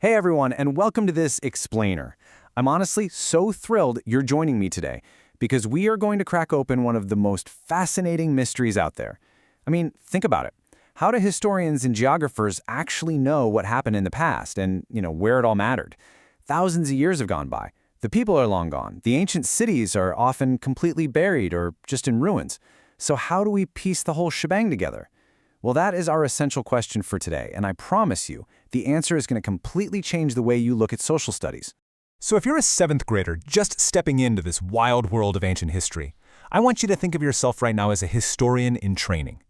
Hey everyone, and welcome to this Explainer. I'm honestly so thrilled you're joining me today because we are going to crack open one of the most fascinating mysteries out there. I mean, think about it. How do historians and geographers actually know what happened in the past and, where it all mattered? Thousands of years have gone by. The people are long gone. The ancient cities are often completely buried or just in ruins. So how do we piece the whole shebang together? Well, that is our essential question for today, and I promise you, the answer is going to completely change the way you look at social studies. So if you're a 7th grader just stepping into this wild world of ancient history, I want you to think of yourself right now as a historian in training.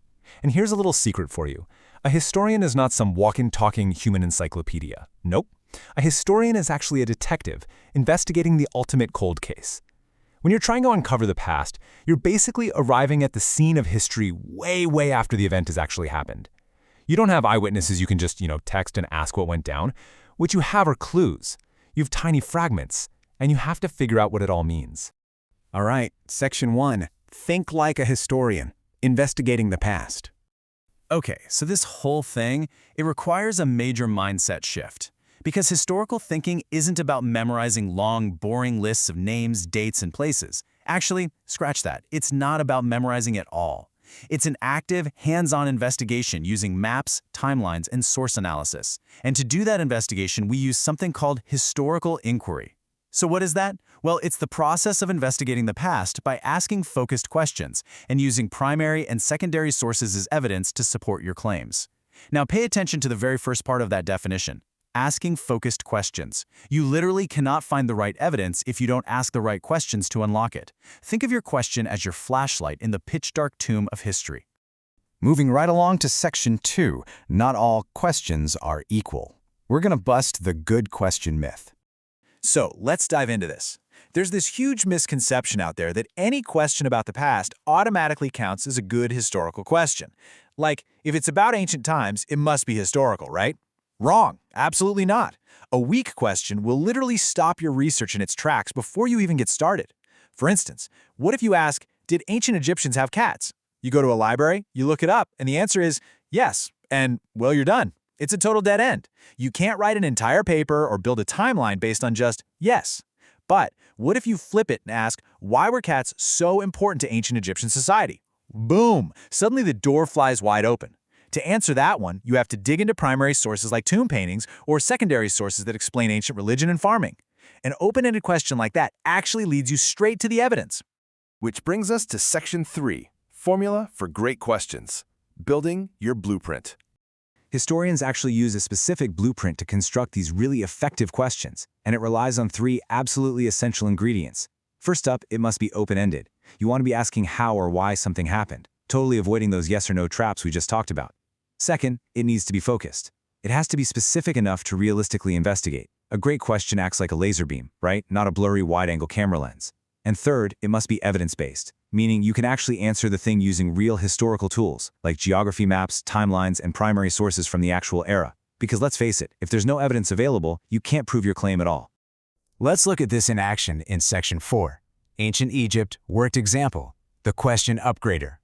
And here's a little secret for you. A historian is not some walking, talking human encyclopedia. Nope. A historian is actually a detective investigating the ultimate cold case. When you're trying to uncover the past, you're basically arriving at the scene of history way after the event has actually happened. You don't have eyewitnesses you can just, text and ask what went down. What you have are clues. You have tiny fragments, and you have to figure out what it all means. All right, Section 1. Think like a historian, investigating the past. Okay, so this whole thing, it requires a major mindset shift. Because historical thinking isn't about memorizing long, boring lists of names, dates, and places. Actually, scratch that. It's not about memorizing at all. It's an active, hands-on investigation using maps, timelines, and source analysis. And to do that investigation, we use something called historical inquiry. So what is that? Well, it's the process of investigating the past by asking focused questions and using primary and secondary sources as evidence to support your claims. Now pay attention to the very first part of that definition. Asking focused questions. You literally cannot find the right evidence if you don't ask the right questions to unlock it. Think of your question as your flashlight in the pitch-dark tomb of history. Moving right along to Section 2, not all questions are equal. We're going to bust the good question myth. So let's dive into this. There's this huge misconception out there that any question about the past automatically counts as a good historical question. Like, if it's about ancient times, it must be historical, right? Wrong. Absolutely not. A weak question will literally stop your research in its tracks before you even get started. For instance, what if you ask, did ancient Egyptians have cats? You go to a library, you look it up, and the answer is yes, and well, you're done. It's a total dead end. You can't write an entire paper or build a timeline based on just yes. But what if you flip it and ask, why were cats so important to ancient Egyptian society? Boom! Suddenly the door flies wide open. To answer that one, you have to dig into primary sources like tomb paintings or secondary sources that explain ancient religion and farming. An open-ended question like that actually leads you straight to the evidence. Which brings us to Section 3, Formula for Great Questions, Building Your Blueprint. Historians actually use a specific blueprint to construct these really effective questions, and it relies on 3 absolutely essential ingredients. First up, it must be open-ended. You want to be asking how or why something happened, totally avoiding those yes or no traps we just talked about. Second, it needs to be focused. It has to be specific enough to realistically investigate. A great question acts like a laser beam, right? Not a blurry wide-angle camera lens. And third, it must be evidence-based, meaning you can actually answer the thing using real historical tools, like geography maps, timelines, and primary sources from the actual era. Because let's face it, if there's no evidence available, you can't prove your claim at all. Let's look at this in action in Section 4. Ancient Egypt, worked example, the question upgrader.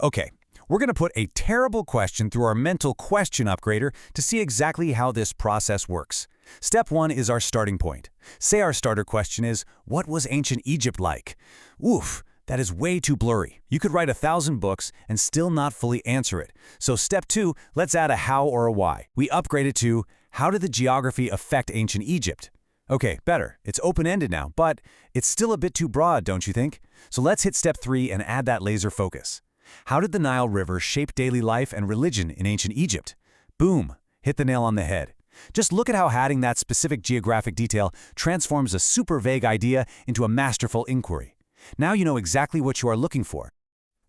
Okay, we're going to put a terrible question through our mental question upgrader to see exactly how this process works. Step 1 is our starting point. Say our starter question is, what was ancient Egypt like? Oof, that is way too blurry. You could write 1,000 books and still not fully answer it. So step 2, let's add a how or a why. We upgrade it to, how did the geography affect ancient Egypt? Okay, better. It's open-ended now, but it's still a bit too broad, don't you think? So let's hit step 3 and add that laser focus. How did the Nile River shape daily life and religion in ancient Egypt? Boom, hit the nail on the head. Just look at how adding that specific geographic detail transforms a super vague idea into a masterful inquiry. Now you know exactly what you are looking for.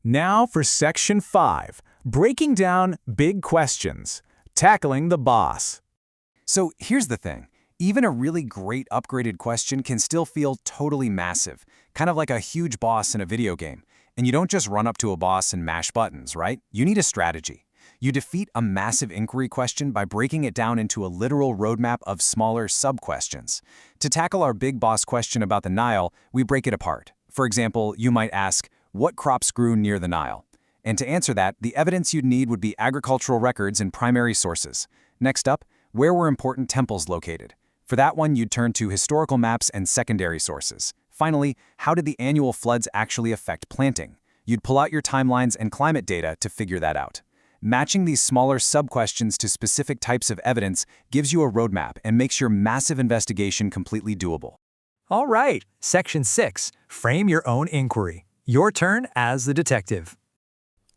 Now for Section 5, breaking down big questions, tackling the boss. So here's the thing. Even a really great upgraded question can still feel totally massive, kind of like a huge boss in a video game. And you don't just run up to a boss and mash buttons, right? You need a strategy. You defeat a massive inquiry question by breaking it down into a literal roadmap of smaller sub-questions. To tackle our big boss question about the Nile, we break it apart. For example, you might ask, what crops grew near the Nile? And to answer that, the evidence you'd need would be agricultural records and primary sources. Next up, Where were important temples located? For that one, you'd turn to historical maps and secondary sources. Finally, how did the annual floods actually affect planting? You'd pull out your timelines and climate data to figure that out. Matching these smaller sub-questions to specific types of evidence gives you a roadmap and makes your massive investigation completely doable. All right, Section 6, Frame Your Own Inquiry. Your turn as the detective.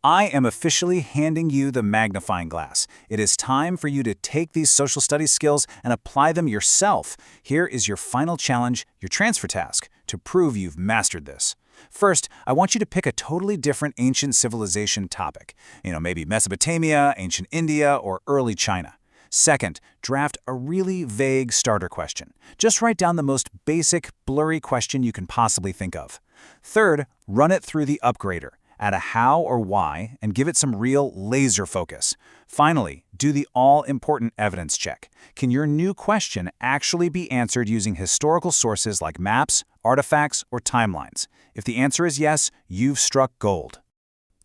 I am officially handing you the magnifying glass. It is time for you to take these social studies skills and apply them yourself. Here is your final challenge, your transfer task, to prove you've mastered this. First, I want you to pick a totally different ancient civilization topic. Maybe Mesopotamia, ancient India, or early China. Second, draft a really vague starter question. Just write down the most basic, blurry question you can possibly think of. Third, run it through the upgrader. Add a how or why, and give it some real laser focus. Finally, do the all-important evidence check. Can your new question actually be answered using historical sources like maps, artifacts, or timelines? If the answer is yes, you've struck gold.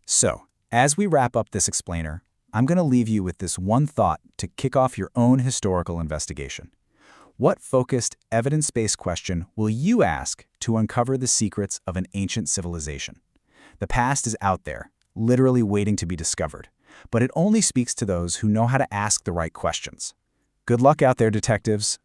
So, as we wrap up this explainer, I'm going to leave you with this one thought to kick off your own historical investigation. What focused, evidence-based question will you ask to uncover the secrets of an ancient civilization? The past is out there, literally waiting to be discovered, but it only speaks to those who know how to ask the right questions. Good luck out there, detectives.